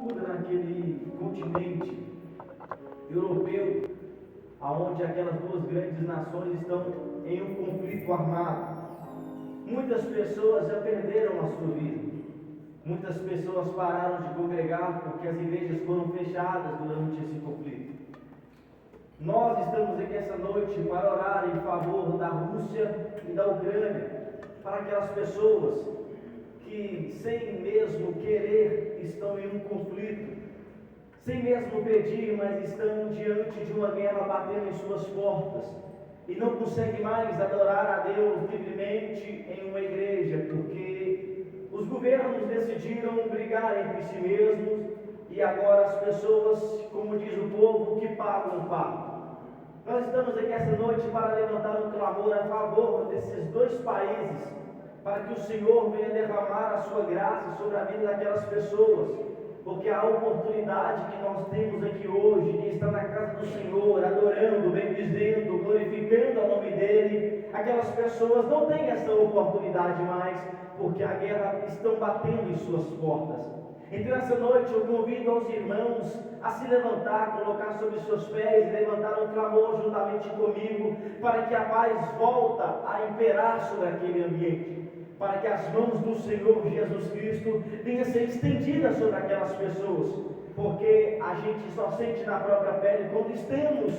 altura naquele continente europeu, aonde aquelas duas grandes nações estão em um conflito armado. Muitas pessoas já perderam a sua vida. Muitas pessoas pararam de congregar porque as igrejas foram fechadas durante esse conflito. Nós estamos aqui essa noite para orar em favor da Rússia e da Ucrânia, para aquelas pessoas que, sem mesmo querer, estão em um conflito, sem mesmo pedir, mas estão diante de uma guerra batendo em suas portas e não conseguem mais adorar a Deus livremente em uma igreja, porque os governos decidiram brigar entre si mesmos e agora as pessoas, como diz o povo, que pagam, pagam. Nós estamos aqui essa noite para levantar um clamor a favor desses dois países, para que o Senhor venha derramar a sua graça sobre a vida daquelas pessoas, porque a oportunidade que nós temos aqui hoje de estar na casa do Senhor, adorando, bendizendo, glorificando o nome dEle, aquelas pessoas não têm essa oportunidade mais, porque a guerra está batendo em suas portas. Então essa noite eu convido aos irmãos a se levantar, colocar sobre seus pés e levantar um clamor juntamente comigo, para que a paz volta a imperar sobre aquele ambiente, para que as mãos do Senhor Jesus Cristo venham a ser estendidas sobre aquelas pessoas, porque a gente só sente na própria pele quando estamos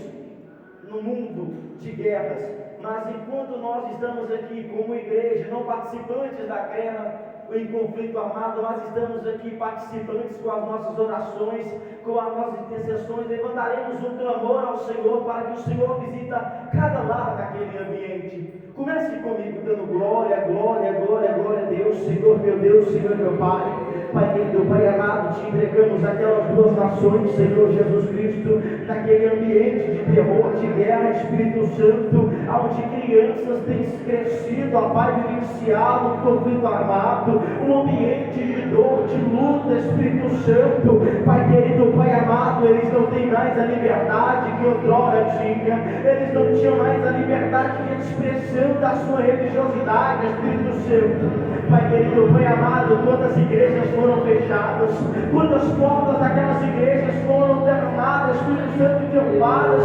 no mundo de guerras, mas enquanto nós estamos aqui como igreja, não participantes da guerra em conflito armado, nós estamos aqui participantes com as nossas orações, com as nossas intercessões, levantaremos um clamor ao Senhor para que o Senhor visita cada lar daquele ambiente. Comece comigo dando glória, glória, glória, glória a Deus. Senhor meu Deus, Senhor meu Pai, Pai querido, Pai amado, te entregamos aquelas duas nações, Senhor Jesus Cristo, naquele ambiente de terror, de guerra, Espírito Santo, onde crianças têm crescido, ó Pai, vivenciado um conflito armado, um ambiente de dor, de luta, Espírito Santo, Pai querido, Pai amado, eles não têm mais a liberdade que outrora tinha, eles não tinham mais a liberdade de expressão da sua religiosidade, Espírito Santo. Pai querido, Pai amado, quantas igrejas foram fechadas, quantas portas daquelas igrejas foram derramadas, Espírito Santo, derrubadas,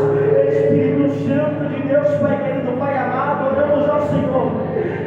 Espírito Santo de Deus, Pai querido, Pai amado, oramos ao Senhor.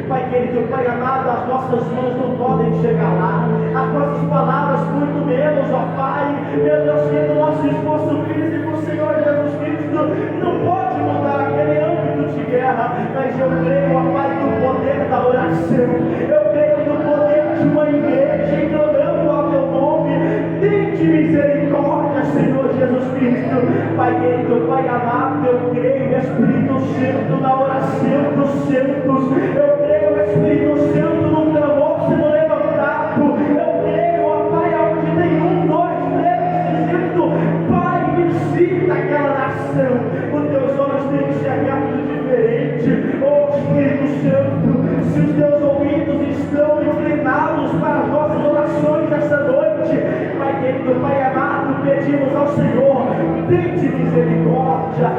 Pai querido, Pai amado, as nossas mãos não podem chegar lá, as nossas palavras muito menos, ó Pai, meu Deus, que o nosso esforço físico, Senhor Jesus Cristo, não pode mudar aquele âmbito de guerra, mas eu creio, ó Pai, no poder da oração, eu creio no poder de uma igreja implorando ao teu nome. Tente misericórdia, Senhor Jesus Cristo. Pai querido, Pai amado, eu creio, Espírito Santo, na oração dos santos, eu creio, Espírito Santo, no clamor sendo levantado, eu creio, ó Pai, onde tem 1, 2, 3, dizendo, Pai, visita aquela nação, os teus olhos têm que ser abertos diferente, ó Espírito Santo, se os teus ouvidos estão inclinados para as nossas orações essa noite, Pai querido, Pai amado, pedimos ao Senhor, tente misericórdia,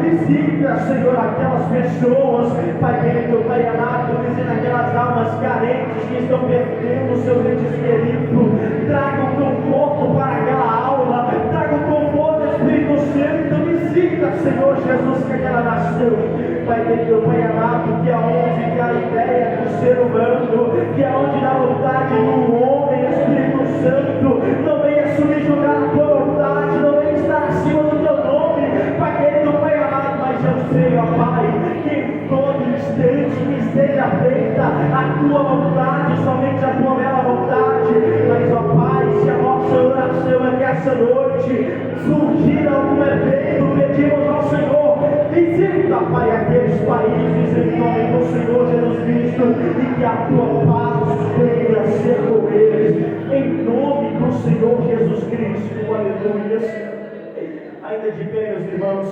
visita, Senhor, aquelas pessoas, Pai querido, Pai amado, visita aquelas almas carentes que estão perdendo o seu ente querido, traga um conforto para aquela alma, traga um conforto, Espírito Santo, visita, Senhor Jesus, que aquela nação, Pai querido, Pai amado, que aonde que a ideia do ser humano, que aonde na vontade do homem, Espírito Santo, não venha subjugar a tua vontade, não venha estar acima do teu nome, Pai querido, Pai amado, mas eu sei, ó Pai, que em todo instante que seja feita a tua vontade, somente a tua bela vontade, mas ó Pai, se a nossa oração é que essa noite surgir algum evento, pedimos ao Senhor, visita, Pai, aqueles países em nome do Senhor Jesus Cristo, e que a tua paz venha ser com eles, em nome do Senhor Jesus Cristo, aleluia. Ainda de pé, meus irmãos,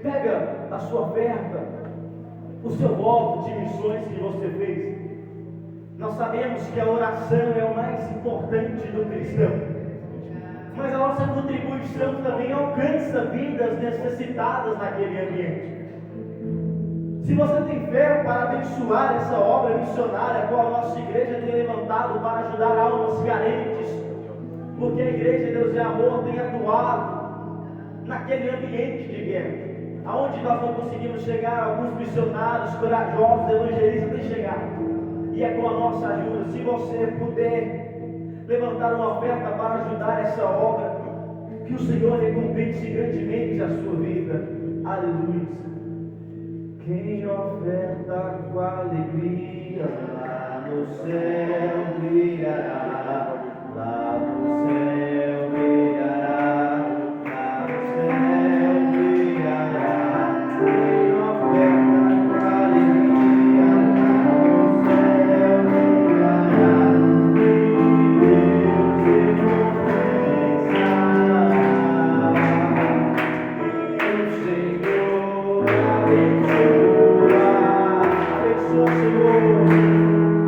pega a sua oferta, o seu voto de missões que você fez. Nós sabemos que a oração é o mais importante do cristão, mas a nossa contribuição também alcança vidas necessitadas naquele ambiente. Se Se você tem fé para abençoar essa obra missionária qual a nossa igreja tem levantado para ajudar almas carentes, porque a igreja Deus é Amor tem atuado naquele ambiente de guerra, aonde nós não conseguimos chegar, alguns missionários corajosos, evangelistas têm chegado, e é com a nossa ajuda. Se você puder levantar uma oferta para ajudar essa obra, que o Senhor recompense grandemente a sua vida. Aleluia. Quem oferta com alegria, lá no céu brilhará, lá no céu brilhará, lá no céu brilhará. Quem oferta com alegria, lá no céu brilhará, e Deus recompensará. E o Senhor abençoa, abençoa, Senhor,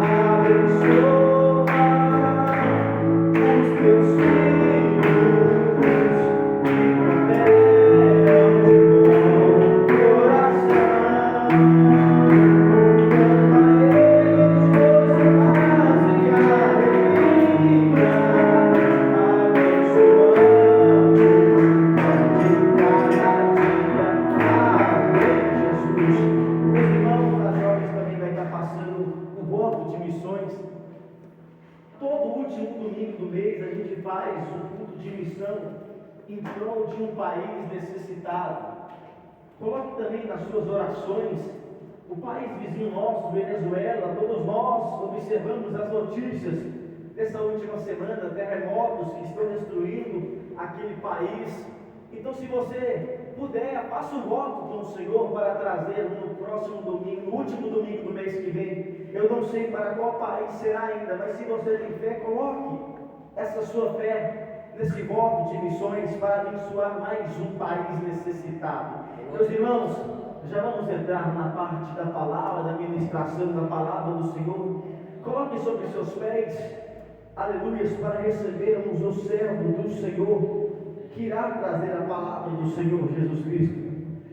abençoa os teus filhos que cooperam de bom coração. Canta a eles coisas e alegria, abençoando de cada dia. Amém, Jesus. Meus irmãos, as jovens também vai estar passando o voto de missões. Todo último domingo do mês a gente faz um culto de missão em prol de um país necessitado. Coloque também nas suas orações o país vizinho nosso, Venezuela. Todos nós observamos as notícias dessa última semana, terremotos que estão destruindo aquele país. Então, se você puder, faça um voto com o Senhor para trazer no próximo domingo, no último domingo do mês que vem. Eu não sei para qual país será ainda, mas se você tem fé, coloque essa sua fé nesse voto de missões para abençoar mais um país necessitado. Meus irmãos, já vamos entrar na parte da palavra, da ministração da palavra do Senhor. Coloque sobre seus pés, aleluias, para recebermos o servo do Senhor, que irá trazer a palavra do Senhor Jesus Cristo.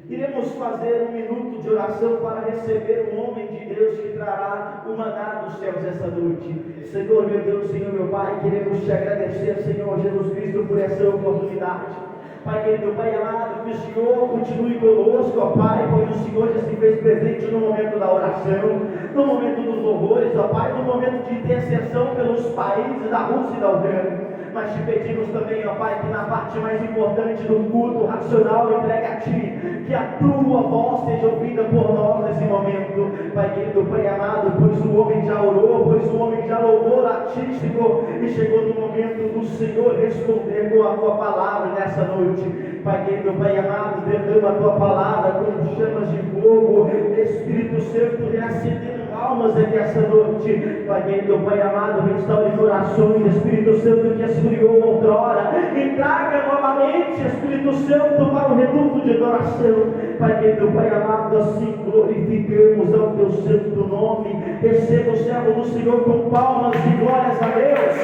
Iremos fazer um minuto de oração para receber um homem de Deus que trará o maná dos céus essa noite. Senhor meu Deus, Senhor meu Pai, queremos te agradecer, Senhor Jesus Cristo, por essa oportunidade. Pai querido, Pai amado, que o Senhor continue conosco, ó Pai, pois o Senhor já se fez presente no momento da oração, no momento dos louvores, ó Pai, no momento de intercessão pelos países da Rússia e da Ucrânia. Mas te pedimos também, ó Pai, que na parte mais importante do culto racional entregue a Ti, que a Tua voz seja ouvida por nós nesse momento. Pai querido, Pai amado, pois o homem já orou, pois o homem já louvou a Ti, Senhor, e chegou no momento do Senhor responder com a Tua palavra nessa noite. Pai querido, Pai amado, derrama a Tua palavra com chamas de fogo, Espírito Santo, reacendendo almas aqui essa noite. Pai querido, Pai amado, restaure corações, Espírito Santo que esfriou outrora, e traga novamente, Espírito Santo, para o reduto de adoração. Pai querido, Pai amado, assim glorificamos ao Teu santo nome. Receba o servo do Senhor com palmas e glórias a Deus.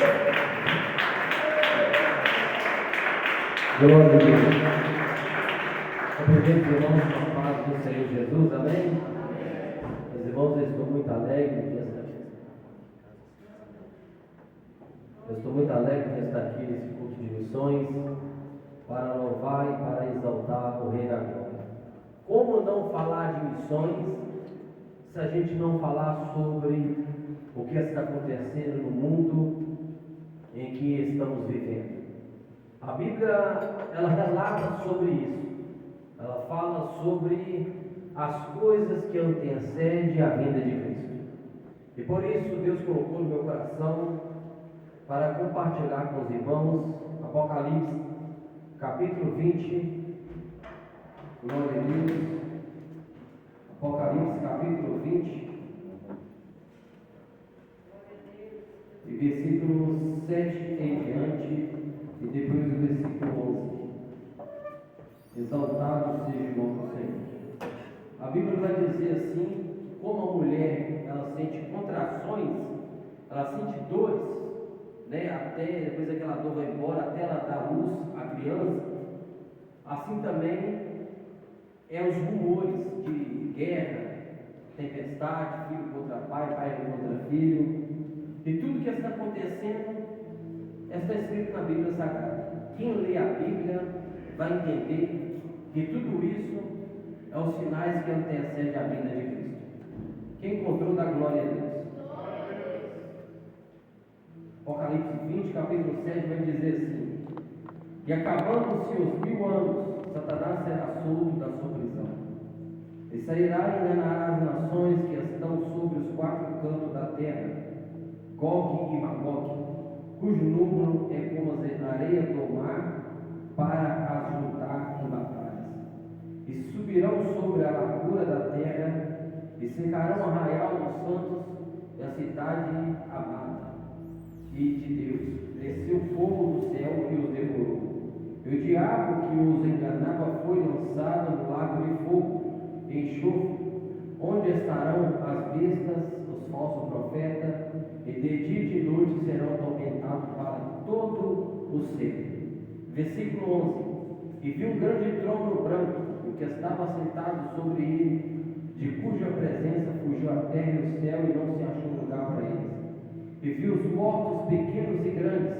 Glória a Deus. Cumprimento, irmãos, com a paz do Senhor Jesus, amém? Meus irmãos, eu estou muito alegre de estar aqui. Eu estou muito alegre de estar aqui nesse culto de missões, para louvar e para exaltar o Rei da Glória. Como não falar de missões, se a gente não falar sobre o que está acontecendo no mundo em que estamos vivendo? A Bíblia, ela relata sobre isso. Ela fala sobre as coisas que antecedem a vinda de Cristo. E por isso Deus colocou no meu coração para compartilhar com os irmãos Apocalipse, capítulo 20. Glória a Deus. Apocalipse, capítulo 20. E versículo 7 em diante. E depois o versículo 11. Exaltado seja o nome do Senhor. A Bíblia vai dizer assim: como a mulher ela sente contrações, ela sente dores, né, até depois aquela dor vai embora, até ela dar luz à criança, assim também é os rumores de guerra, tempestade, filho contra pai, pai contra filho, e tudo que está acontecendo está escrito na Bíblia Sagrada. Quem lê a Bíblia vai entender que tudo isso é os sinais que antecedem a vinda de Cristo. Quem encontrou da glória a Deus? Apocalipse 20, capítulo 7 vai dizer assim: e acabando-se os 1000 anos, Satanás será solto da sua prisão, e sairá e enganará as nações que estão sobre os 4 cantos da terra, Gog e Magog, cujo número é como a areia do mar, para as juntar em batalhas. E subirão sobre a largura da terra, e cercarão o arraial dos santos e a cidade amada e de Deus. Desceu fogo do céu e os devorou. E o diabo que os enganava foi lançado no lago de fogo e enxofre, onde estarão as bestas, os falsos profetas, e de dia e de noite serão atormentados para todo o ser. Versículo 11: e viu um grande trono branco, e o que estava sentado sobre ele, de cuja presença fugiu a terra e o céu, e não se achou lugar para eles. E viu os mortos, pequenos e grandes,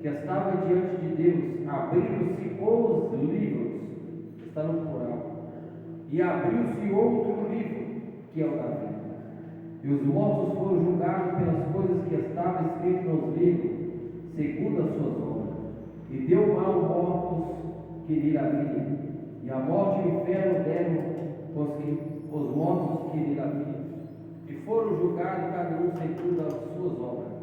que estavam diante de Deus. Abriram-se os livros, está no plural, e abriu-se outro livro, que é o da vida. E os mortos foram julgados pelas coisas que estavam escritas nos livros, segundo as suas obras. E deu mal mortos que lhe haviam, e a morte e o inferno deram os mortos que lhe haviam. E foram julgados cada um segundo as suas obras.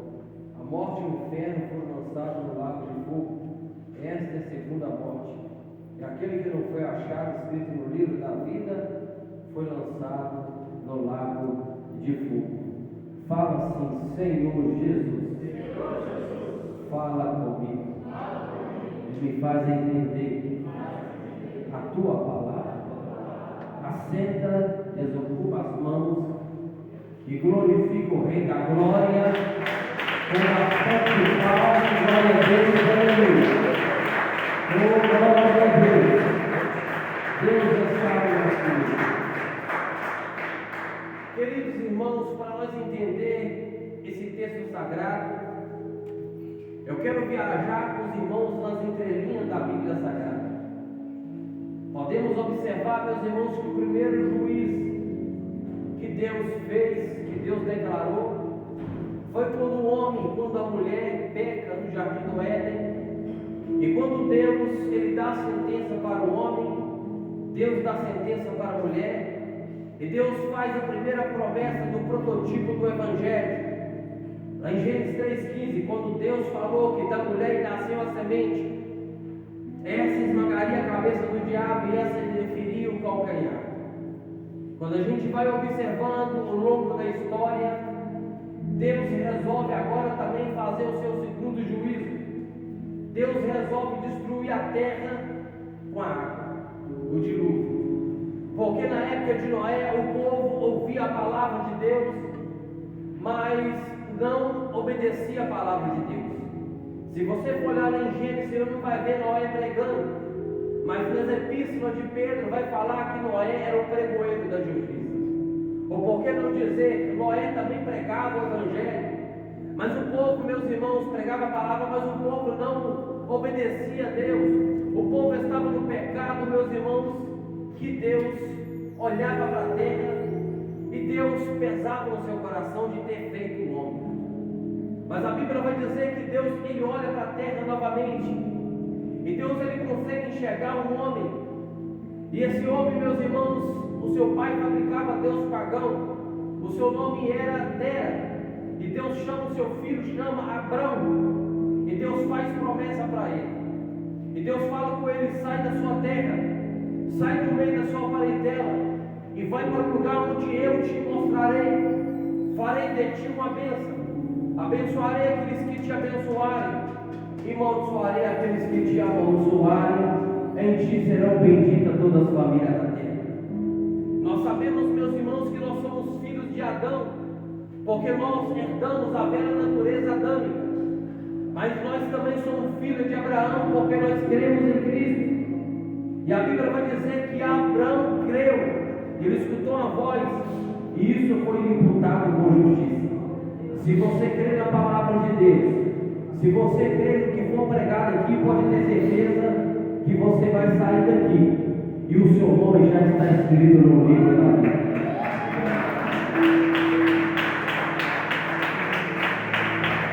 A morte e o inferno foram lançados no lago de fogo. Esta é a segunda morte. E aquele que não foi achado escrito no livro da vida foi lançado no lago de fogo. Fala assim: Senhor Jesus, fala comigo, e me faz entender a tua palavra. Assenta, desocupa as mãos e glorifica o Rei da Glória com a forte palma. Glória a Deus, aleluia. Oh, glória a Deus. Deus está aqui. Queridos irmãos, para nós entender esse texto sagrado, eu quero viajar com os irmãos nas entrelinhas da Bíblia Sagrada. Podemos observar, meus irmãos, que o primeiro juiz que Deus fez, que Deus declarou, foi quando o homem, quando a mulher peca no jardim do Éden. E quando Deus ele dá a sentença para o homem, Deus dá a sentença para a mulher, e Deus faz a primeira promessa do prototipo do Evangelho. Lá em Gênesis 3,15, quando Deus falou que da mulher nasceu a semente, essa esmagaria a cabeça do diabo e essa lhe feria o calcanhar. Quando a gente vai observando ao longo da história, Deus resolve agora também fazer o seu segundo juízo. Deus resolve destruir a terra com a água, o dilúvio. Porque na época de Noé o povo ouvia a palavra de Deus, mas não obedecia a palavra de Deus. Se você for olhar em Gênesis, você não vai ver Noé pregando, mas nas epístolas de Pedro vai falar que Noé era o pregoeiro da justiça. Ou por que não dizer que Noé também pregava o Evangelho? Mas o povo, meus irmãos, pregava a palavra, mas o povo não obedecia a Deus. O povo estava no pecado, meus irmãos, que Deus olhava para a terra e Deus pesava no seu coração de ter feito o homem. Mas a Bíblia vai dizer que Deus ele olha para a terra novamente, e Deus ele consegue enxergar um homem, e esse homem, meus irmãos, o seu pai fabricava Deus pagão, o seu nome era Tera, e Deus chama o seu filho, chama Abrão, e Deus faz promessa para ele, e Deus fala com ele: sai da sua terra, sai do meio da sua parentela, e vai para o lugar onde eu te mostrarei, farei de ti uma bênção, abençoarei aqueles que te abençoarem, e amaldiçoarei aqueles que te amaldiçoarem, em ti serão benditas todas as famílias da terra. Nós sabemos, meus irmãos, que nós somos filhos de Adão, porque nós herdamos a velha natureza adâmica, mas nós também somos filhos de Abraão, porque nós cremos em Cristo. E a Bíblia vai dizer que Abraão creu, ele escutou a voz, e isso foi imputado com justiça. Se você crê na palavra de Deus, se você crê no que for pregado aqui, pode ter certeza que você vai sair daqui e o seu nome já está escrito no livro da vida.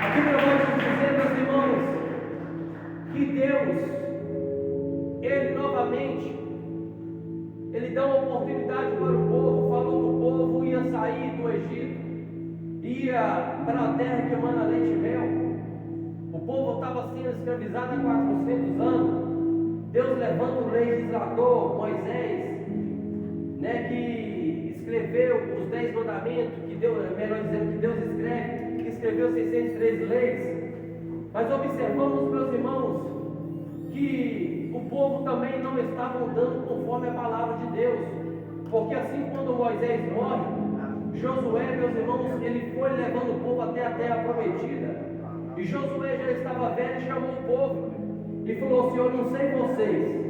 A Bíblia vai nos dizer, meus irmãos, que Deus, Ele novamente, Ele dá uma oportunidade para o povo, falou que o povo ia sair do Egito, ia para a terra que emana leite e mel. O povo estava sendo escravizado há 400 anos. Deus levanta o legislador, Moisés, que escreveu os 10 mandamentos, que Deus, melhor dizendo, que Deus escreve, que escreveu 603 leis. Mas observamos, meus irmãos, que o povo também não estava andando conforme a palavra de Deus, porque assim quando Moisés morre, Josué, meus irmãos, ele foi levando o povo até a terra prometida, e Josué já estava velho e chamou o povo e falou assim: eu não sei vocês,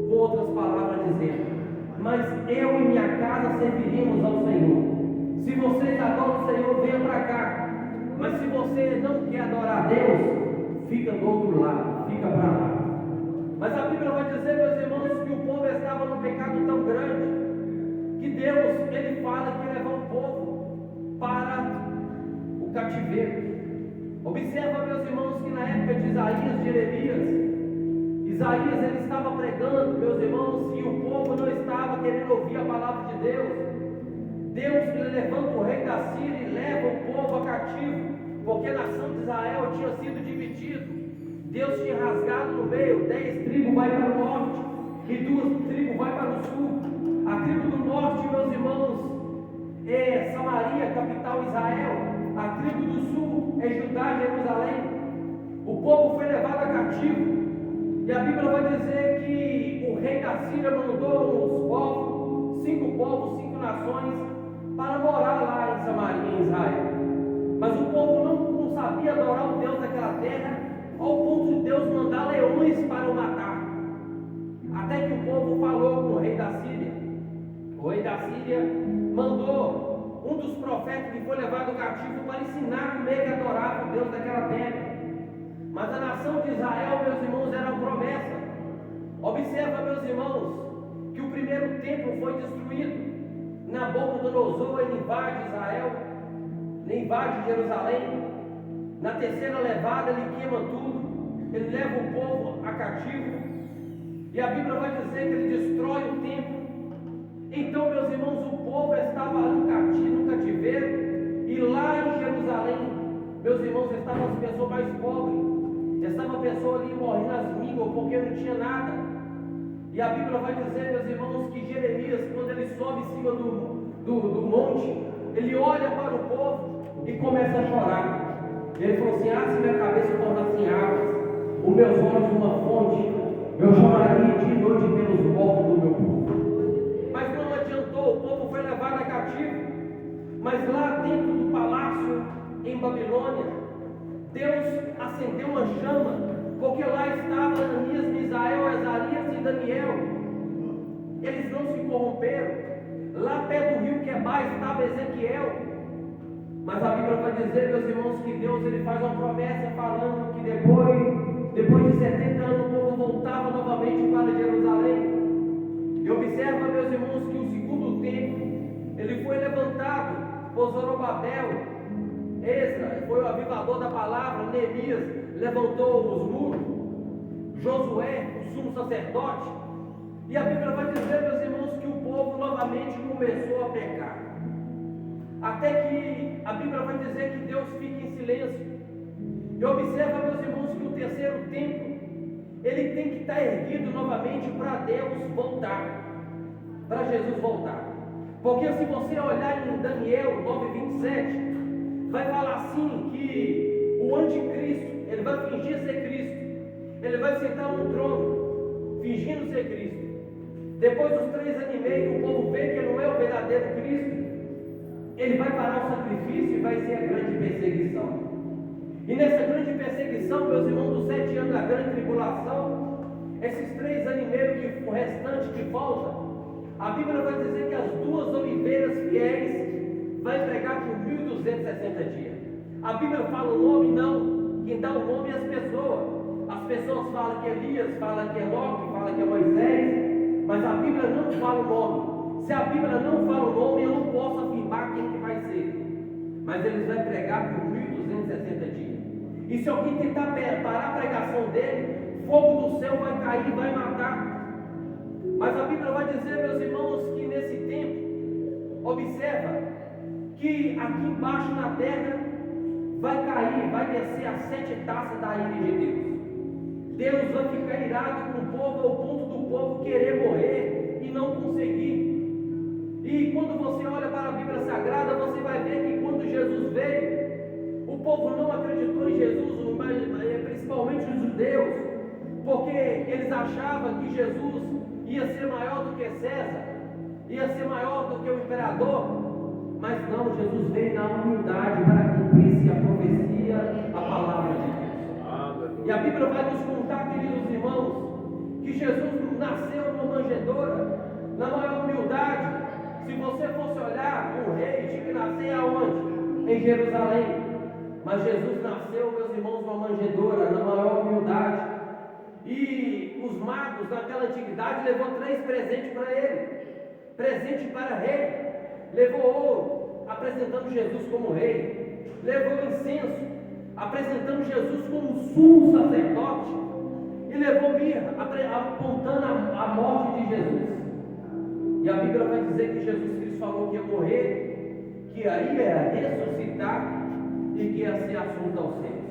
com outras palavras dizendo, mas eu e minha casa serviríamos ao Senhor. Se vocês adoram o Senhor, venham para cá, mas se você não quer adorar a Deus, fica do outro lado, fica para lá. Mas a Bíblia vai dizer, meus irmãos, que o povo estava num pecado tão grande que Deus, Ele fala que levou o povo para o cativeiro. Observa, meus irmãos, que na época de Isaías, de Isaías ele estava pregando, meus irmãos, e o povo não estava querendo ouvir a palavra de Deus. Deus, Ele levanta o rei da Síria e leva o povo a cativo, porque a nação de Israel tinha sido dividida. Deus tinha rasgado no meio, 10 tribos vai para o norte e 2 tribos vai para o sul. A tribo do norte, meus irmãos, é Samaria, capital Israel. A tribo do sul é Judá, Jerusalém. O povo foi levado a cativo. E a Bíblia vai dizer que o rei da Síria mandou uns povos, 5 nações, para morar lá em Samaria, em Israel. Mas o povo não sabia adorar o Deus daquela terra, ao ponto de Deus mandar leões para o matar. Até que o povo falou com o rei da Síria. O rei da Síria mandou um dos profetas que foi levado cativo para ensinar como é que adorava o Deus daquela terra. Mas a nação de Israel, meus irmãos, era uma promessa. Observa, meus irmãos, que o primeiro templo foi destruído. Nabucodonosor, ele invade Israel, ele invade Jerusalém. Na terceira levada, ele queima tudo, ele leva o povo a cativo. E a Bíblia vai dizer que ele destrói o templo. Então, meus irmãos, o povo estava no cativeiro, e lá em Jerusalém, meus irmãos, estavam as pessoas mais pobres. Estava a pessoa ali morrendo às mínguas porque não tinha nada. E a Bíblia vai dizer, meus irmãos, que Jeremias, quando ele sobe em cima do monte, ele olha para o povo e começa a chorar. Ele falou assim: se minha cabeça tornasse águas, os meus olhos uma fonte, eu choraria de noite pelos mortos do meu povo. Mas não adiantou, o povo foi levado a cativo. Mas lá dentro do palácio, em Babilônia, Deus acendeu uma chama, porque lá estava Ananias, Misael, Azarias e Daniel. Eles não se corromperam. Lá perto do rio Quebar estava Ezequiel. Mas a Bíblia vai dizer, meus irmãos, que Deus ele faz uma promessa falando que depois de 70 anos o povo voltava novamente para Jerusalém. E observa, meus irmãos, que o segundo templo ele foi levantado por Zorobabel. Esdras foi o avivador da palavra. Neemias levantou os muros. Josué, o sumo sacerdote. E a Bíblia vai dizer, meus irmãos, que o povo novamente começou a pecar. Até que a Bíblia vai dizer que Deus fica em silêncio. E observa, meus irmãos, que o terceiro templo ele tem que estar erguido novamente para Deus voltar, para Jesus voltar. Porque se você olhar em Daniel 9:27, vai falar assim que o anticristo, ele vai fingir ser Cristo. Ele vai sentar num trono, fingindo ser Cristo. Depois dos 3 anos e meio, o povo vê que ele não é o verdadeiro Cristo. Ele vai parar o sacrifício e vai ser a grande perseguição. E nessa grande perseguição, meus irmãos, dos 7 anos da grande tribulação, esses 3 anos e meio que o restante que falta, a Bíblia vai dizer que as 2 oliveiras fiéis vai pregar por 1260 dias. A Bíblia fala o nome? Não. Quem dá o nome é as pessoas. As pessoas falam que é Elias, falam que é Enoque, falam que é Moisés, mas a Bíblia não fala o nome. Se a Bíblia não fala o nome, eu não posso afirmar quem que vai ser. Mas eles vão pregar por 1260 dias. E se alguém tentar parar a pregação dele, fogo do céu vai cair e vai matar. Mas a Bíblia vai dizer, meus irmãos, que nesse tempo, observa, que aqui embaixo na terra vai cair, vai descer as 7 taças da ira de Deus. Deus vai ficar irado com o povo ao ponto do povo querer morrer e não conseguir. E quando você olha para a Bíblia Sagrada, você vai ver que quando Jesus veio, o povo não acreditou em Jesus, mas principalmente os judeus, porque eles achavam que Jesus ia ser maior do que César, ia ser maior do que o imperador. Mas não, Jesus veio na humildade para cumprir-se a profecia, a palavra de Deus. E a Bíblia vai nos contar, queridos irmãos, que Jesus nasceu numa manjedoura, na maior humildade. Se você fosse olhar, um rei tinha que nascer aonde? Em Jerusalém. Mas Jesus nasceu, meus irmãos, numa manjedoura, na maior humildade. E os magos naquela antiguidade levou 3 presentes para ele. Presente para rei. Levou ouro, apresentando Jesus como rei. Levou incenso, apresentando Jesus como sumo sacerdote. E levou mirra, apontando a morte de Jesus. E a Bíblia vai dizer que Jesus Cristo falou que ia morrer, que aí ia ressuscitar e que ia ser assunto aos céus.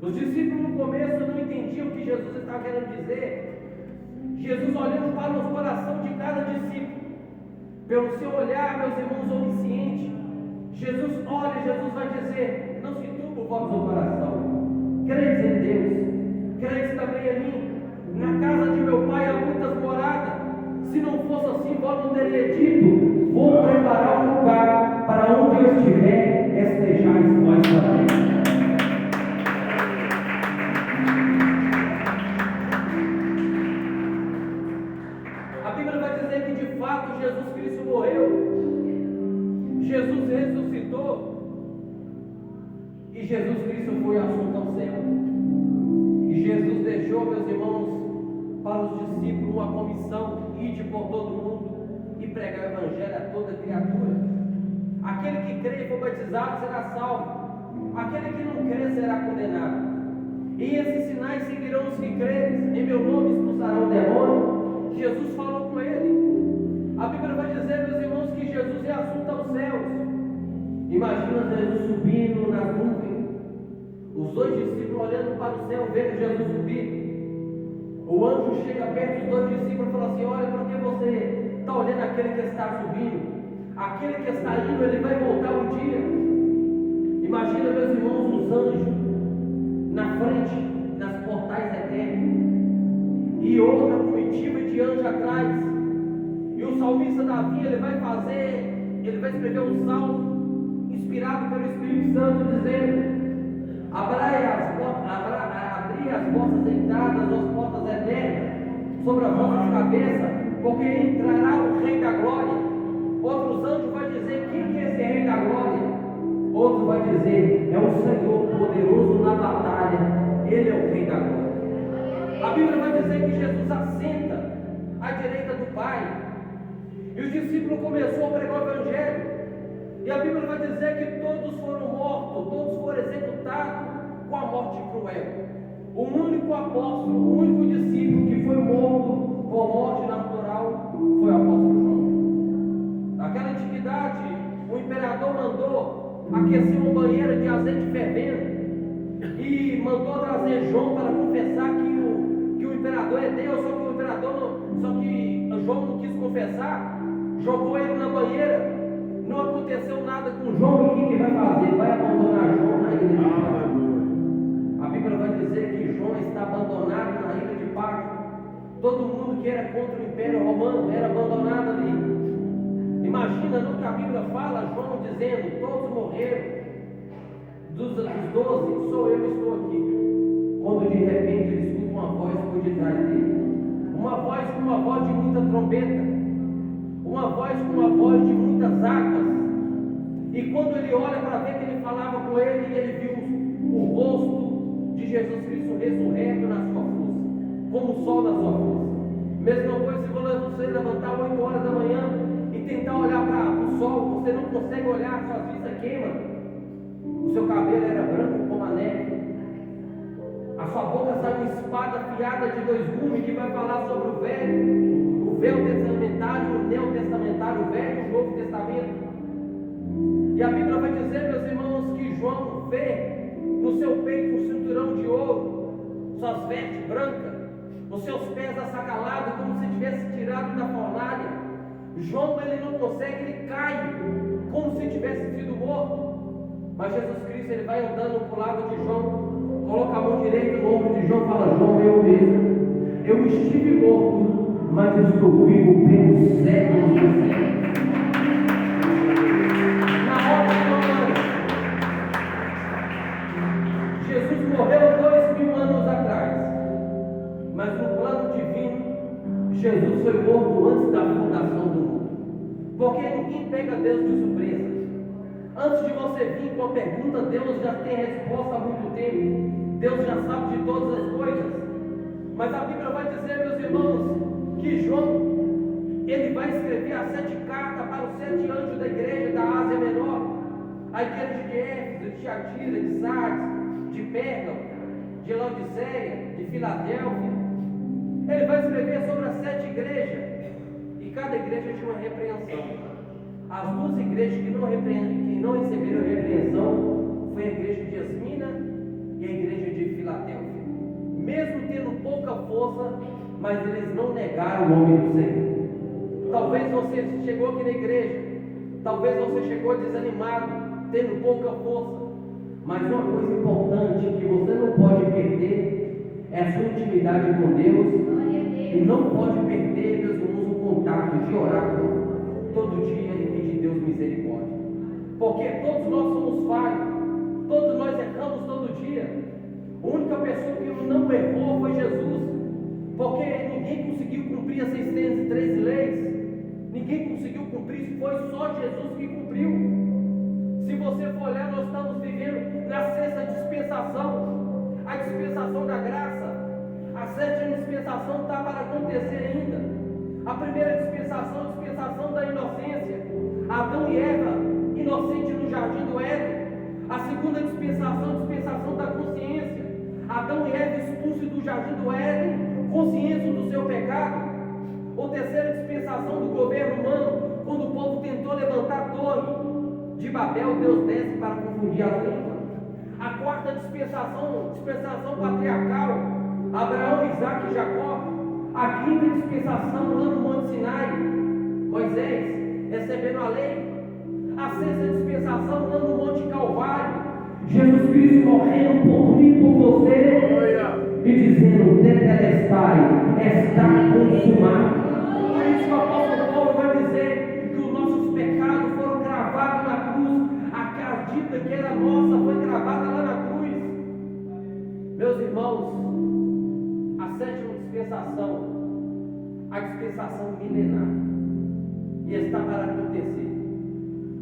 Os discípulos no começo não entendiam o que Jesus estava querendo dizer. Jesus olhando para o coração de cada discípulo. Pelo seu olhar, meus irmãos, onisciente, Jesus olha, Jesus vai dizer: não se turbe o vosso coração, credes em Deus, credes também em mim. Na casa de meu pai há muitas moradas. Se não fosse assim, vós não teria dito: vou preparar um lugar para onde eu estiver, estejais vós também. Jesus Cristo morreu, Jesus ressuscitou e Jesus Cristo foi assunto ao céu. E Jesus deixou, meus irmãos, para os discípulos uma comissão: ide por todo mundo e pregar o evangelho a toda criatura. Aquele que crê e for batizado será salvo, aquele que não crê será condenado. E esses sinais seguirão os que crerem, em meu nome expulsarão o demônio. Jesus falou com ele. A Bíblia vai dizer, meus irmãos, que Jesus é assunto aos céus. Imagina Jesus subindo nas nuvens, os 2 discípulos olhando para o céu, vendo Jesus subir. O anjo chega perto dos 2 discípulos e fala assim: olha, por que você está olhando aquele que está subindo? Aquele que está indo, ele vai voltar um dia. Imagina, meus irmãos, os anjos na frente, nas portais eternas, e outra comitiva de anjos atrás. E o salmista Davi, ele vai escrever um salmo inspirado pelo Espírito Santo, dizendo: abri as vossas entradas, as portas eternas, sobre as vossas cabeças, porque entrará o Rei da Glória. Outros anjos vão dizer: quem é esse Rei da Glória? Outro vai dizer: é o Senhor poderoso na batalha, Ele é o Rei da Glória. A Bíblia vai dizer que Jesus assenta à direita do Pai. E os discípulos começaram a pregar o Evangelho. E a Bíblia vai dizer que todos foram mortos, todos foram executados com a morte cruel. O único apóstolo, o único discípulo que foi morto por morte natural foi o apóstolo João. Naquela antiguidade, o imperador mandou aquecer uma banheira de azeite fervendo e mandou trazer João para confessar que o imperador é Deus. Só que João não quis confessar, jogou ele na banheira. Não aconteceu nada com João. E o que vai fazer? Vai abandonar João na ilha de Patmos. A Bíblia vai dizer que João está abandonado na ilha de Patmos. Todo mundo que era contra o Império Romano era abandonado ali. Imagina, não, que a Bíblia fala, João dizendo: todos morreram. Dos 12, sou eu que estou aqui. Quando de repente ele escuta uma voz por detrás dele. Uma voz com uma voz de muita trombeta. Uma voz com uma voz de muitas águas. E quando ele olha para ver que ele falava com ele, ele viu o rosto de Jesus Cristo ressurreto na sua força, como o sol na sua força. Mesma coisa se você levantar 8 horas da manhã e tentar olhar para o sol, você não consegue olhar, suas vistas queimam. O seu cabelo era branco como a neve. A sua boca sai uma espada afiada de 2 gumes que vai falar sobre o Velho Testamentário, o Neotestamentário, o Velho e o Novo Testamento. E a Bíblia vai dizer, meus irmãos, que João vê no seu peito um cinturão de ouro, suas vestes brancas, os seus pés assacalados, como se tivesse tirado da fornalha. João, ele não consegue, ele cai, como se tivesse sido morto. Mas Jesus Cristo, ele vai andando para o lado de João, coloca a mão direita no ombro de João e fala: João, eu mesmo, eu estive morto, mas estou vivo pelos séculos dos séculos. Na hora de Jesus morreu 2000 anos atrás, mas no plano divino, Jesus foi morto antes da fundação do mundo. Porque ninguém pega Deus de surpresa. Antes de você vir com a pergunta, Deus já tem resposta há muito tempo. Deus já sabe de todas as coisas. Mas a Bíblia vai dizer, meus irmãos, que João, ele vai escrever as 7 cartas para os 7 anjos da igreja da Ásia Menor. A igreja de Éfeso, de Tiatira, de Sardes, de Pérgamo, de Laodiceia, de Filadélfia. Ele vai escrever sobre as 7 igrejas. E cada igreja tinha uma repreensão. As 2 igrejas que não receberam repreensão foi a igreja de Esmina e a igreja de Filadélfia. Mesmo tendo pouca força, mas eles não negaram o nome do Senhor. Talvez você chegou aqui na igreja, talvez você chegou desanimado, tendo pouca força, mas uma coisa importante que você não pode perder é a sua intimidade com Deus, e não pode perder, meus irmãos, o contato de orar todo dia e pedir Deus misericórdia. Porque todos nós somos falhos, todos nós erramos todo dia. A única pessoa que não errou foi Jesus, porque ninguém conseguiu cumprir as 613 leis, ninguém conseguiu cumprir, foi só Jesus que cumpriu. Se você for olhar, nós estamos vivendo na 6ª dispensação, a dispensação da graça. A 7ª dispensação está para acontecer ainda. A primeira dispensação, a dispensação da inocência, Adão e Eva, inocente no jardim do Éden. A segunda dispensação, a dispensação da consciência, Adão e Eva expulsos do jardim do Éden, consciência do seu pecado. A terceira dispensação do governo humano, quando o povo tentou levantar a torre de Babel, Deus desce para confundir as línguas. A quarta dispensação, dispensação patriarcal, Abraão, Isaac e Jacó. A quinta dispensação, lá no Monte Sinai, Moisés recebendo a lei. A 6ª dispensação, lá no Monte Calvário, Jesus Cristo morrendo por mim, por você, e dizendo: Tetelestai, está consumado. Por isso que o apóstolo Paulo vai dizer que os nossos pecados foram cravados na cruz. A dívida que era nossa foi cravada lá na cruz. Meus irmãos, a 7ª dispensação, a dispensação milenar, e está para acontecer.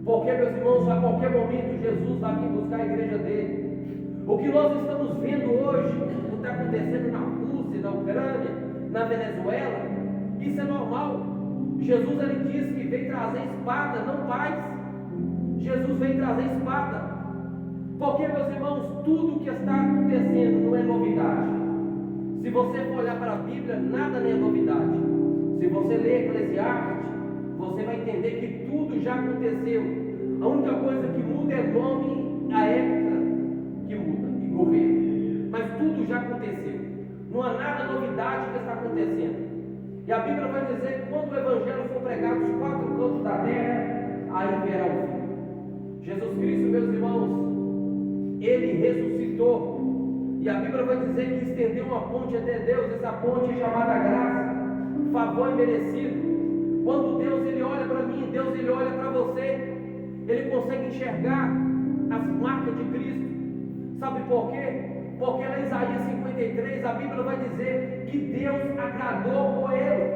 Porque, meus irmãos, a qualquer momento Jesus vai vir buscar a igreja dele. O que nós estamos vendo hoje, o que está acontecendo na Rússia, na Ucrânia, na Venezuela, isso é normal. Jesus, ele disse que veio trazer espada, não paz. Jesus veio trazer espada. Porque, meus irmãos, tudo o que está acontecendo não é novidade. Se você for olhar para a Bíblia, nada nem é novidade. Se você ler Eclesiastes, você vai entender que tudo já aconteceu. A única coisa que muda é nome, a época que muda, e governo. Mas tudo já aconteceu. Não há nada novidade que está acontecendo. E a Bíblia vai dizer que quando o Evangelho for pregado nos 4 cantos da terra, aí verá o fim. Jesus Cristo, meus irmãos, ele ressuscitou. E a Bíblia vai dizer que estendeu uma ponte até Deus. Essa ponte é chamada graça, favor imerecido. Quando Deus, ele olha para mim, Deus, ele olha para você, ele consegue enxergar as marcas de Cristo. Sabe por quê? Porque lá em Isaías 53, a Bíblia vai dizer que Deus agradou por ele.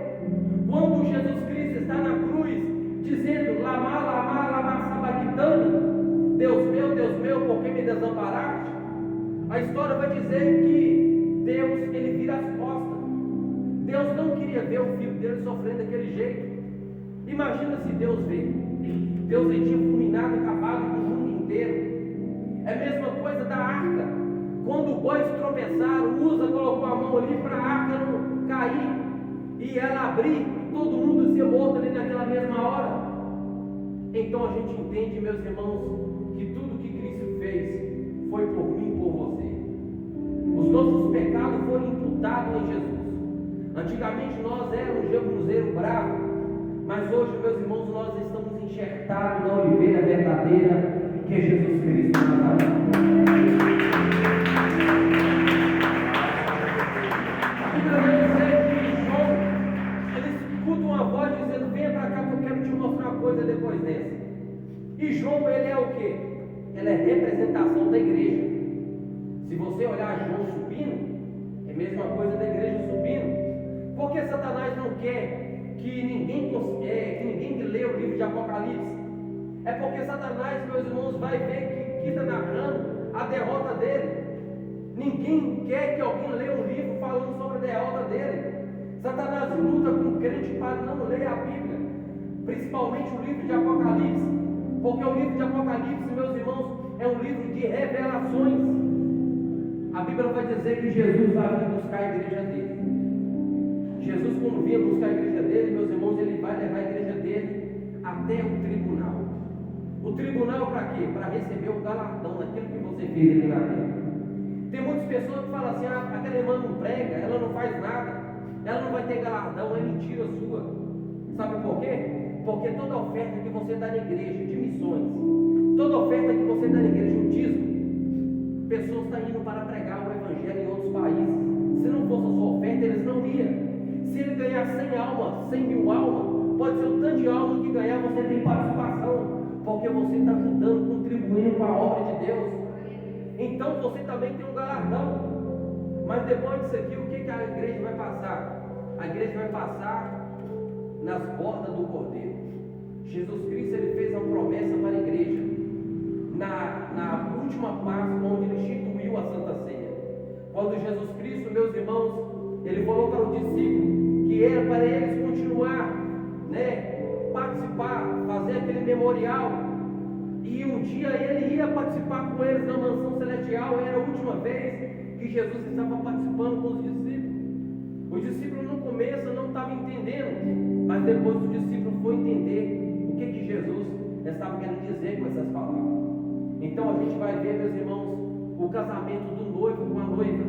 Quando Jesus Cristo está na cruz, dizendo: Lamá, lamá, lamá, sabachthani, Deus meu, por que me desamparaste? A história vai dizer que Deus, ele vira as costas. Deus não queria ver o filho dele sofrendo daquele jeito. Imagina se Deus vê. Deus ele tinha fulminado, acabado com o mundo inteiro. É a mesma coisa da arca. Quando os bois tropeçaram, Uza colocou a mão ali para a arca não cair e ela abrir, todo mundo ser morto ali naquela mesma hora. Então a gente entende, meus irmãos, que tudo que Cristo fez foi por mim e por você. Os nossos pecados foram imputados em Jesus. Antigamente nós éramos jebuseiro bravo, mas hoje, meus irmãos, nós estamos enxertados na oliveira verdadeira, que é Jesus Cristo Nazaré. A Bíblia vai dizer que João, ele escuta uma voz dizendo: venha para cá que eu quero te mostrar uma coisa depois dessa. E João, ele é o quê? Ele é representação da igreja. Se você olhar João subindo, é a mesma coisa da igreja subindo. Porque Satanás não quer que ninguém que lê o livro de Apocalipse. É porque Satanás, meus irmãos, vai ver que está narrando a derrota dele. Ninguém quer que alguém leia um livro falando sobre a derrota dele. Satanás luta com o crente para não ler a Bíblia, principalmente o livro de Apocalipse, porque o livro de Apocalipse, meus irmãos, é um livro de revelações. A Bíblia vai dizer que Jesus vai vir buscar a igreja dele. Jesus, quando vinha buscar a igreja dele, meus irmãos, ele vai levar a igreja dele até o tribunal. O tribunal para quê? Para receber o galardão daquilo que você fez aqui na terra. Tem muitas pessoas que falam assim: aquela irmã não prega, ela não faz nada, ela não vai ter galardão, é mentira sua. Sabe por quê? Porque toda oferta que você dá na igreja, de missões, toda oferta que você dá na igreja, o dízimo, pessoas estão indo para pregar o evangelho em outros países. Se não fosse a sua oferta, eles não iam. Se ele ganhar 100 almas, 100 mil almas, pode ser o tanto de almas que ganhar, você tem participação, porque você está ajudando, contribuindo com a obra de Deus. Então você também tem um galardão. Mas depois disso aqui, o que a igreja vai passar? A igreja vai passar nas bordas do Cordeiro. Jesus Cristo, ele fez uma promessa para a igreja na última Páscoa, onde ele instituiu a Santa Ceia. Quando Jesus Cristo, meus irmãos, ele falou para os discípulos que era para eles continuar, participar, fazer aquele memorial. E um dia ele ia participar com eles na mansão celestial. Era a última vez que Jesus estava participando com os discípulos. Os discípulos no começo não estavam entendendo, mas depois os discípulos foram entender o que Jesus estava querendo dizer com essas palavras. Então a gente vai ver, meus irmãos, o casamento do noivo com a noiva,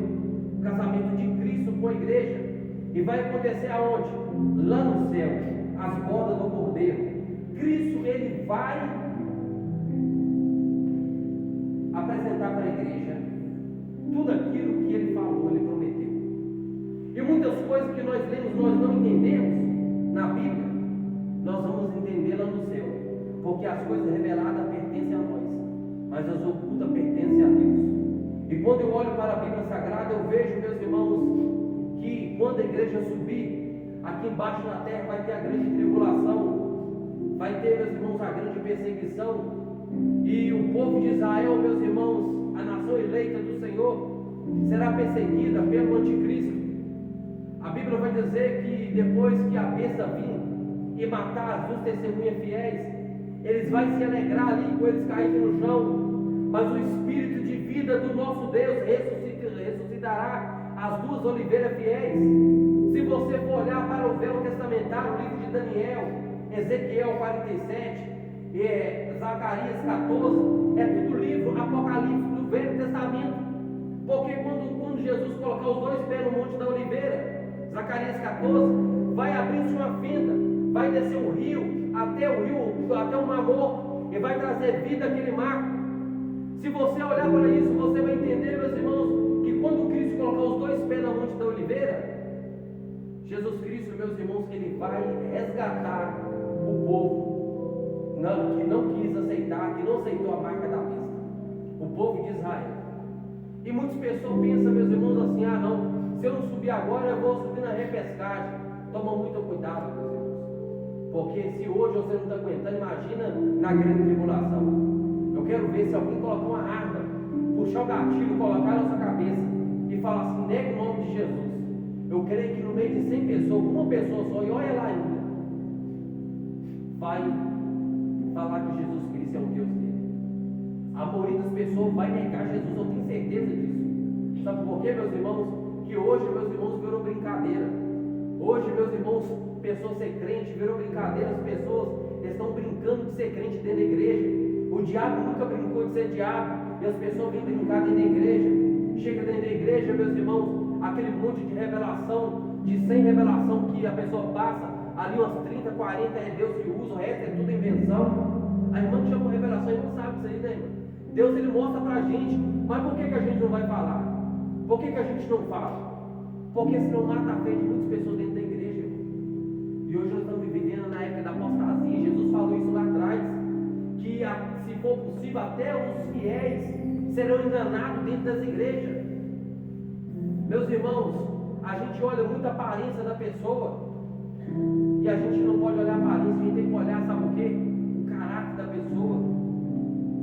o casamento de Cristo com a igreja. E vai acontecer aonde? Lá no céu, às bordas do Cordeiro. Cristo, ele vai apresentar para a igreja tudo aquilo que ele falou, ele prometeu. E muitas coisas que nós lemos, nós não entendemos na Bíblia, nós vamos entender lá no céu. Porque as coisas reveladas pertencem a nós, mas as ocultas pertencem a Deus. E quando eu olho para a Bíblia Sagrada, eu vejo, meus irmãos, que quando a igreja subir, aqui embaixo na terra vai ter a grande tribulação, vai ter, meus irmãos, a grande perseguição, e o povo de Israel, meus irmãos, a nação eleita do Senhor, será perseguida pelo anticristo. A Bíblia vai dizer que depois que a besta vir e matar as duas testemunhas fiéis, eles vão se alegrar ali com eles caindo no chão, mas o Espírito de vida do nosso Deus ressuscitará as duas oliveiras fiéis. Se você for olhar para o Velho Testamentário, o livro de Daniel, Ezequiel 47, Zacarias 14, é tudo livro Apocalipse do Velho Testamento. Porque quando Jesus colocar os dois pés no Monte da Oliveira, Zacarias 14, vai abrir-se uma fenda, vai descer um rio, até o Mar Morto, e vai trazer vida àquele mar. Se você olhar para isso, você vai entender, meus irmãos, que quando Cristo colocar os dois pés no Monte da Oliveira, Jesus Cristo, meus irmãos, ele vai resgatar o povo que não quis aceitar, que não aceitou a marca da besta, o povo de Israel. E muitas pessoas pensam, meus irmãos, assim: ah não, se eu não subir agora, eu vou subir na repescagem. Toma muito cuidado, meus irmãos, Porque se hoje você não está aguentando, imagina na grande tribulação. Eu quero ver se alguém colocar uma arma, puxar o gatilho, colocar na sua cabeça e falar assim: nega o nome de Jesus. Eu creio que no meio de 100 pessoas, uma pessoa só, e olha lá ainda, vai falar que Jesus Cristo é o Deus dele. A maioria das pessoas vai negar Jesus, eu tenho certeza disso. Sabe por quê, meus irmãos? Que hoje, meus irmãos, virou brincadeira. Hoje, meus irmãos, pessoas ser crente virou brincadeira. As pessoas estão brincando de ser crente dentro da igreja. O diabo nunca brincou de ser diabo, e as pessoas vêm brincar dentro da igreja. Chega dentro da igreja, meus irmãos, aquele monte de revelação, de 100 revelação que a pessoa passa, ali umas 30, 40 é Deus que usa, o resto é tudo invenção. A irmã que chama revelação, a irmã sabe isso aí, né, irmã? Deus, ele mostra pra gente, mas por que a gente não vai falar? Por que a gente não fala? Porque senão mata a fé de muitas pessoas dentro da igreja, irmão. E hoje nós estamos vivendo na época da apostasia. Jesus falou isso lá atrás, que se for possível até os fiéis serão enganados dentro das igrejas. Meus irmãos, a gente olha muito a aparência da pessoa, e a gente não pode olhar a aparência, a gente tem que olhar, sabe o quê? O caráter da pessoa.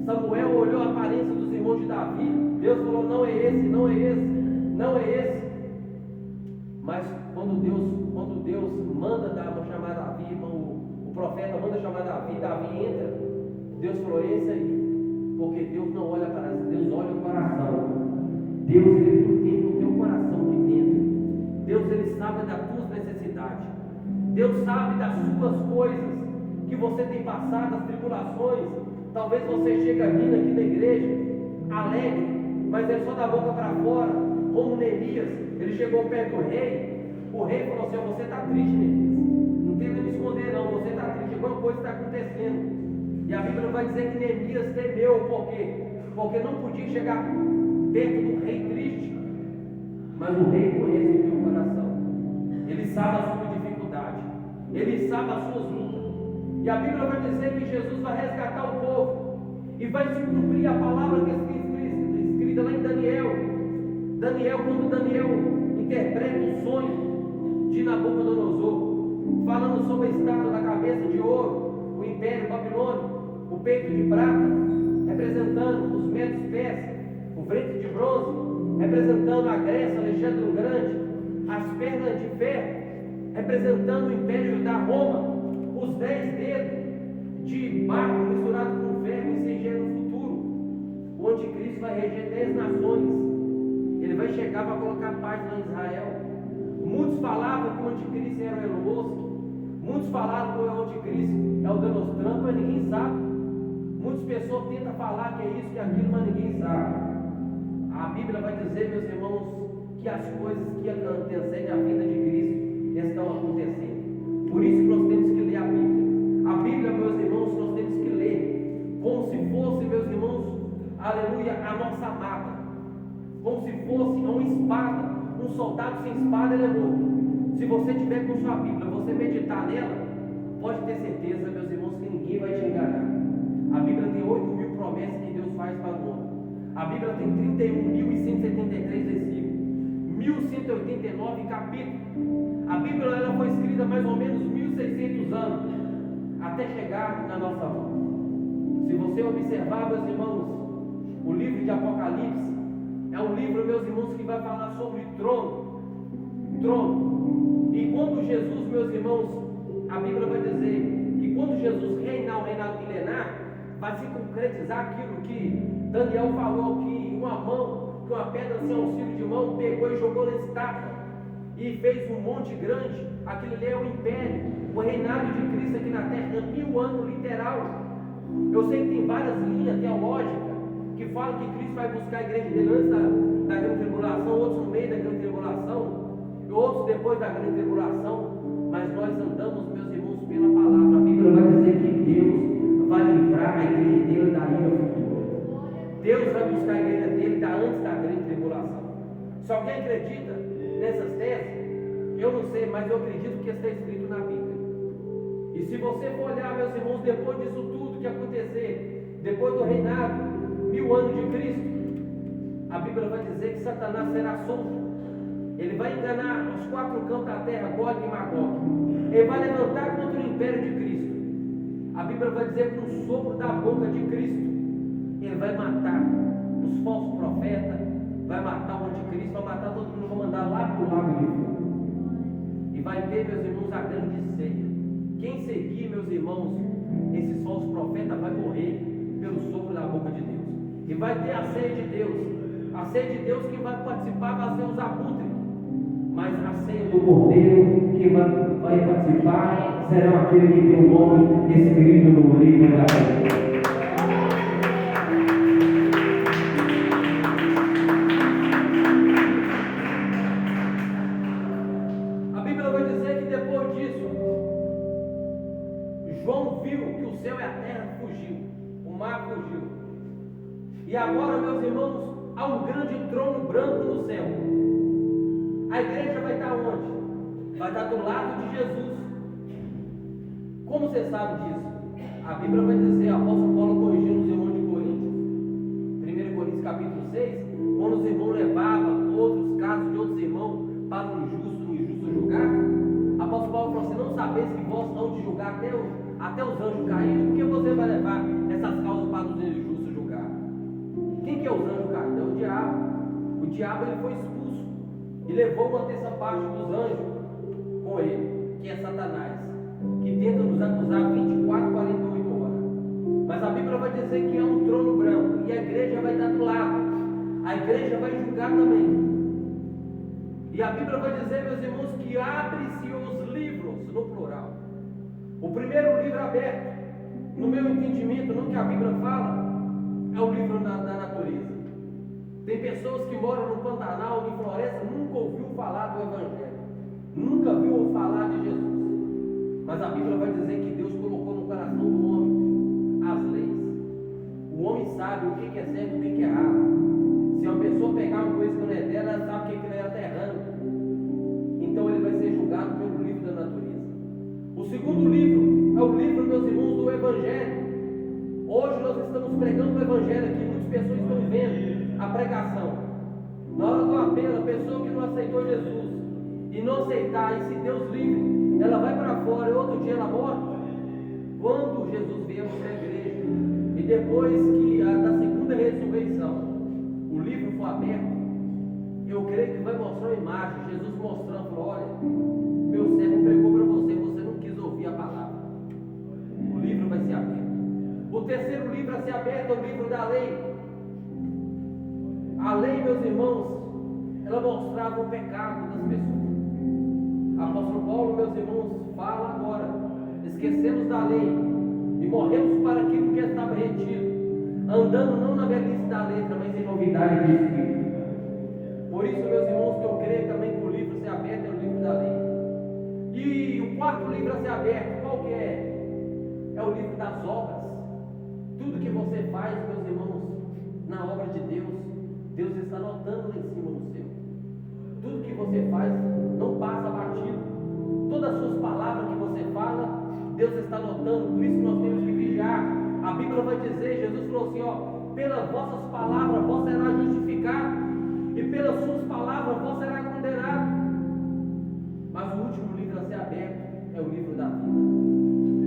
Samuel olhou a aparência dos irmãos de Davi. Deus falou: não é esse, não é esse, não é esse. Mas quando Deus manda chamar Davi, o profeta manda chamar Davi, Davi entra. Deus falou: esse aí. Porque Deus não olha para isso, Deus olha o coração. Deus, ele contempla o teu coração aqui dentro. Deus, ele sabe das tuas necessidades. Deus sabe das suas coisas que você tem passado, as tribulações. Talvez você chegue vindo aqui na igreja alegre, mas é só da boca para fora, como Neemias. Ele chegou perto do rei. O rei falou assim: você está triste, Neemias. Não tenta me esconder não, você está triste, alguma coisa está acontecendo. E a Bíblia vai dizer que Neemias temeu. Por quê? Porque não podia chegar perto do rei triste. Mas o rei conhece o teu coração. Ele sabe a sua dificuldade, ele sabe as suas lutas. E a Bíblia vai dizer que Jesus vai resgatar o povo e vai se cumprir a palavra que é escrita lá em Daniel, quando Daniel interpreta o sonho de Nabucodonosor, falando sobre a estátua da cabeça de ouro, o império babilônico, o peito de prata, representando os metros pés, o ventre de bronze, representando a Grécia, Alexandre o Grande, as pernas de ferro, representando o império da Roma, os 10 dedos de barro misturado com ferro, isso aí já é no futuro. O anticristo vai reger 10 nações, ele vai chegar para colocar paz lá em Israel. Muitos falavam que o anticristo era o Elon Musk, muitos falaram que o anticristo é o Donald Trump, mas ninguém sabe. Muitas pessoas tentam falar que é isso, que é aquilo, mas ninguém sabe. A Bíblia vai dizer, meus irmãos, que as coisas que antecedem a vinda de Cristo estão acontecendo. Por isso que nós temos que ler a Bíblia. A Bíblia, meus irmãos, nós temos que ler como se fosse, meus irmãos, aleluia, a nossa amada. Como se fosse uma espada. Um soldado sem espada, ele é morto. Se você tiver com sua Bíblia, você meditar nela, pode ter certeza, meus irmãos, que ninguém vai te enganar. A Bíblia tem 8.000 promessas que Deus faz para o homem. A Bíblia tem 31.173 versículos, 1.189 capítulos. A Bíblia ela foi escrita mais ou menos 1.600 anos, até chegar na nossa mão. Se você observar, meus irmãos, o livro de Apocalipse é um livro, meus irmãos, que vai falar sobre trono. E quando Jesus, meus irmãos, a Bíblia vai dizer que quando Jesus reinar o reinado milenar, vai se concretizar aquilo que Daniel falou, que uma pedra sem auxílio de mão pegou e jogou na estátua e fez um monte grande. Aquilo ali é o império, o reinado de Cristo aqui na terra, 1000 anos literal. Eu sei que tem várias linhas teológicas que falam que Cristo vai buscar a igreja dele antes da grande tribulação, outros no meio da grande tribulação, e outros depois da grande tribulação. Mas nós andamos, meus irmãos, pela palavra. A Bíblia vai dizer que Deus vai livrar a igreja dele da ira futura. Deus vai buscar a igreja dele antes da grande tribulação. Se alguém acredita nessas teses, eu não sei, mas eu acredito que está escrito na Bíblia. E se você for olhar, meus irmãos, depois disso tudo que acontecer, depois do reinado, 1000 anos de Cristo, a Bíblia vai dizer que Satanás será solto. Ele vai enganar os 4 cantos da terra, Gog e Magog. Ele vai levantar contra o império império de Cristo. A Bíblia vai dizer que no sopro da boca de Cristo, Ele vai matar os falsos profetas, vai matar o anticristo, vai matar todo mundo, vai mandar lá para o lago de fogo. E vai ter, meus irmãos, a grande ceia. Quem seguir, meus irmãos, esses falsos profetas vai morrer pelo sopro da boca de Deus. E vai ter a ceia de Deus. A ceia de Deus, quem vai participar vai ser os abutres. Mas a ceia do Cordeiro, quem vai participar será aquele que tem o nome escrito no livro da vida. A Bíblia vai dizer que depois disso, João viu que o céu e a terra fugiu, o mar fugiu. E agora, meus irmãos, há um grande trono branco no céu. A igreja vai estar onde? Vai estar do lado de Jesus. Como você sabe disso? A Bíblia vai dizer, o apóstolo Paulo corrigindo os irmãos de Coríntios, 1 Coríntios capítulo 6, quando os irmãos levavam outros casos de outros irmãos para o injusto julgar, o apóstolo Paulo falou assim: não sabeis que vós não de julgar até os anjos caírem, por que você vai levar essas causas para os injustos julgar? Quem que é os anjos caídos? É o diabo. O diabo, ele foi expulso e levou uma terça parte dos anjos com ele, que é Satanás, que tenta nos acusar 24, 48 horas. Mas a Bíblia vai dizer que é um trono branco e a igreja vai estar do lado. A igreja vai julgar também. E a Bíblia vai dizer, meus irmãos, que abre-se os livros, no plural. O primeiro livro aberto, no meu entendimento, no que a Bíblia fala, é o livro da natureza. Tem pessoas que moram no Pantanal, em floresta, nunca ouviu falar do Evangelho, nunca viu falar de Jesus. Mas a Bíblia vai dizer que Deus colocou no coração do homem as leis. O homem sabe o que é certo e o que é errado. Se uma pessoa pegar uma coisa que não é dela, ela sabe o que ela está errando. Então ele vai ser julgado pelo livro da natureza. O segundo livro é o livro, meus irmãos, do Evangelho. Hoje nós estamos pregando o Evangelho aqui, muitas pessoas estão vendo a pregação. Na hora do apelo, a pessoa que não aceitou Jesus e não aceitar, e se Deus livre, ela vai para fora e outro dia ela morre. Quando Jesus vier para a igreja, e depois que da segunda ressurreição, o livro for aberto, eu creio que vai mostrar uma imagem, Jesus mostrando, falou: olha, meu servo pregou para você, você não quis ouvir a palavra. O livro vai ser aberto. O terceiro livro a ser aberto é o livro da lei. A lei, meus irmãos, ela mostrava o pecado das pessoas. Apóstolo Paulo, meus irmãos, fala agora: esquecemos da lei e morremos para aquilo que estava retido, andando não na velhice da letra, mas em novidade de espírito. Por isso, meus irmãos, que eu creio também que o livro a ser aberto é o livro da lei. E o quarto livro a ser aberto, qual que é? É o livro das obras. Tudo que você faz, meus irmãos, na obra de Deus, Deus está anotando lá em cima no céu. Tudo que você faz não passa batido. Todas as suas palavras que você fala, Deus está anotando. Por isso nós temos que vigiar. A Bíblia vai dizer, Jesus falou assim: ó, pelas vossas palavras vós será justificado, e pelas suas palavras vós será condenado. Mas o último livro a ser aberto é o livro da vida.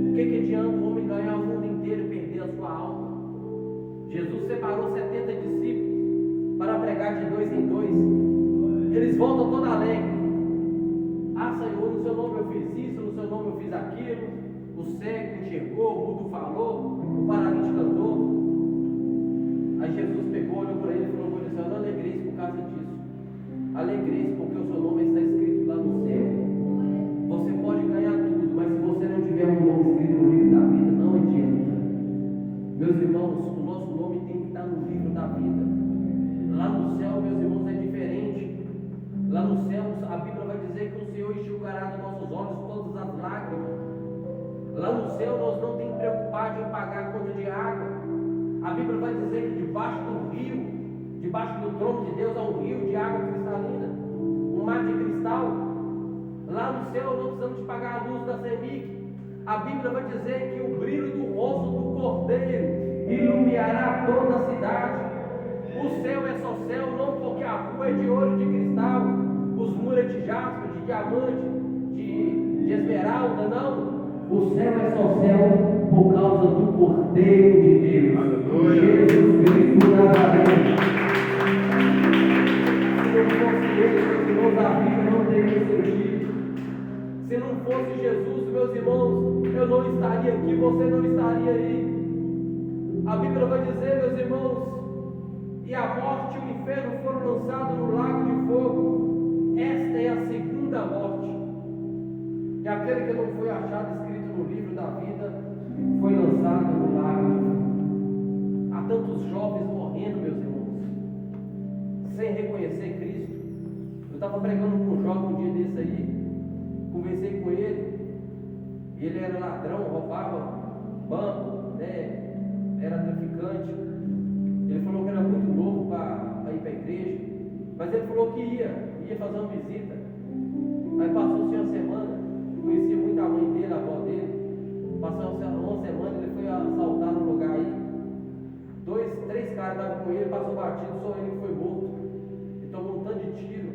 O que adianta o homem ganhar o mundo inteiro e perder a sua alma? Jesus separou 70 discípulos para pregar de 2 em 2. Eles voltam todos alegres. Ah, Senhor, no seu nome eu fiz isso, no seu nome eu fiz aquilo. O cego enxergou, o mudo falou, o paralítico andou. Aí Jesus pegou, olhou para ele e falou: Senhor, não alegreis por causa disso. Alegreis porque o seu nome está escrito lá no céu. Você pode ganhar tudo, mas se você não tiver um nome escrito no livro da vida, não adianta. Meus irmãos, o nosso nome tem que estar no livro da vida. Lá no céu, meus irmãos, é diferente. Lá no céu, a Bíblia vai dizer que o Senhor enxugará dos nossos olhos todas as lágrimas. Lá no céu, nós não temos que preocupar em pagar a conta de água. A Bíblia vai dizer que debaixo do rio, debaixo do trono de Deus, há um rio de água cristalina, um mar de cristal. Lá no céu, não precisamos de pagar a luz da CEMIC. A Bíblia vai dizer que o brilho do rosto do Cordeiro iluminará toda a cidade. O céu é só céu, não porque a rua é de ouro e de cristal, os muros é de jaspe, de diamante, de esmeralda, não. O céu é só céu por causa do Cordeiro de Deus, Jesus Cristo Nazareno. Se não fosse Ele, meus irmãos, a vida não teria sentido. Se não fosse Jesus, meus irmãos, eu não estaria aqui, você não estaria aí. A Bíblia vai dizer, meus irmãos, e a morte e o inferno foram lançados no lago de fogo. Esta é a segunda morte. E aquele que não foi achado escrito no livro da vida foi lançado no lago de fogo. Há tantos jovens morrendo, meus irmãos, sem reconhecer Cristo. Eu estava pregando com um jovem um dia desse aí, conversei com ele, ele era ladrão, roubava banco, né? Era traficante. Ele falou que era muito novo para ir para a igreja, mas ele falou que ia fazer uma visita. Aí passou-se uma semana, conhecia muito a mãe dele, a avó dele. Passou uma semana, ele foi assaltar num lugar aí. 3 caras estavam com ele, passou batido, só ele que foi morto. Ele tomou um tanto de tiro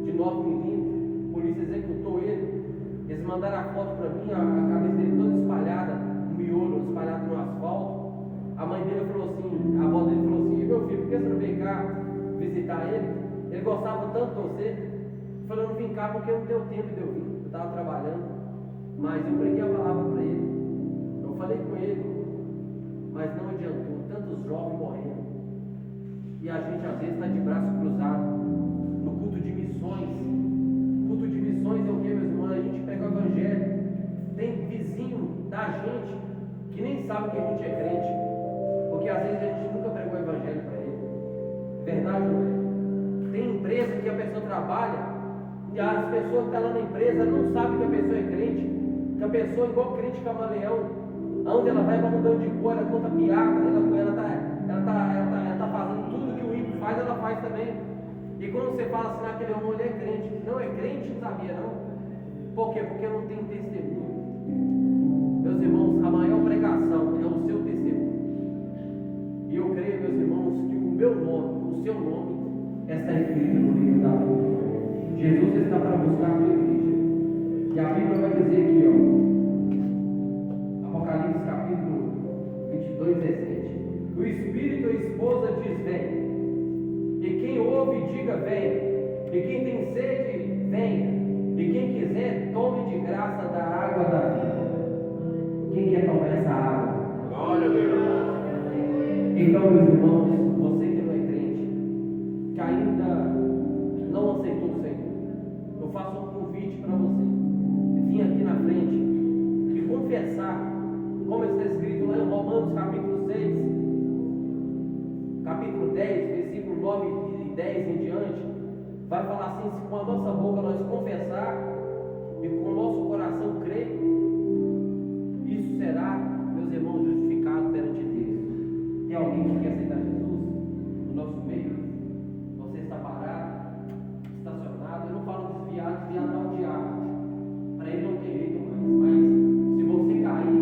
de 9mm, a polícia executou ele. Eles mandaram a foto para mim, a cabeça dele toda espalhada, um miolo espalhado no asfalto. A mãe dele falou assim, a avó dele falou assim: meu filho, por que você não veio cá visitar ele? Ele gostava tanto de você. Falou: não vim cá porque não deu tempo de eu vir, eu estava trabalhando. Mas eu preguei a palavra para ele, eu falei com ele, mas não adiantou, tantos jovens morrendo. E a gente às vezes está de braço cruzado no culto de missões. Culto de missões é o que, meus irmãos? A gente pega o evangelho, tem vizinho da gente que nem sabe que a gente é crente, porque às vezes a gente nunca pregou o evangelho para ele. Verdade ou não é? Tem empresa que a pessoa trabalha e as pessoas que estão lá na empresa não sabem que a pessoa é crente, que a pessoa é igual crente camaleão, onde ela vai mudando de cor, ela conta piada, ela tá fazendo tudo que o ímpio faz, ela faz também. E quando você fala assim, aquele homem ele é crente, não é crente, não sabia não. Por quê? Porque não tem testemunho. Meus irmãos, a maior pregação é o seu testemunho. E eu creio, meus irmãos, que o meu nome, o seu nome, está escrito no livro da vida. Jesus está para buscar a sua igreja. E a Bíblia vai dizer aqui, ó, Apocalipse capítulo 22, 17. O Espírito e a esposa diz: vem. E quem ouve, diga: venha. E quem tem sede, venha. E quem quiser, tome de graça da água da vida. Quem quer tomar essa água? Glória a Deus. Então, meus irmãos, você que não é crente, que ainda não aceitou o Senhor, eu faço um convite para você. Vim aqui na frente e confessar, como está escrito lá em Romanos capítulo 6, capítulo 10, versículo 9 e 10 em diante, vai falar assim: se com a nossa boca nós confessar e com o nosso coração crer, isso será, meus irmãos, justificado perante Deus. Tem alguém que quer aceitar Jesus no nosso meio? Você está parado, estacionado. Eu não falo desviado ao diabo. Para ele não tem jeito mais. Mas se você cair,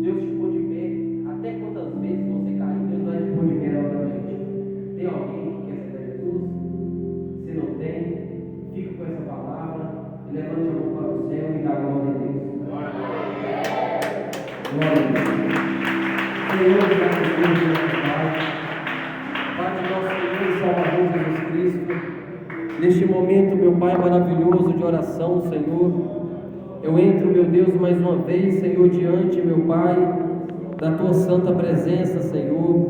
Deus te pôr de pé. Até quantas vezes você cair, Deus vai te pôr de pé novamente. Tem alguém que quer aceitar Jesus? Se não tem, fica com essa palavra e levante a mão para o céu e dá glória a Deus. Glória a Deus. Senhor, graças a Deus, Pai de nosso Senhor e Salvador Jesus Cristo, neste momento, meu Pai maravilhoso de oração, Senhor, eu entro, meu Deus, mais uma vez, Senhor, diante, meu Pai, da Tua santa presença, Senhor,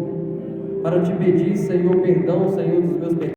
para te pedir, Senhor, perdão, Senhor, dos meus pecados.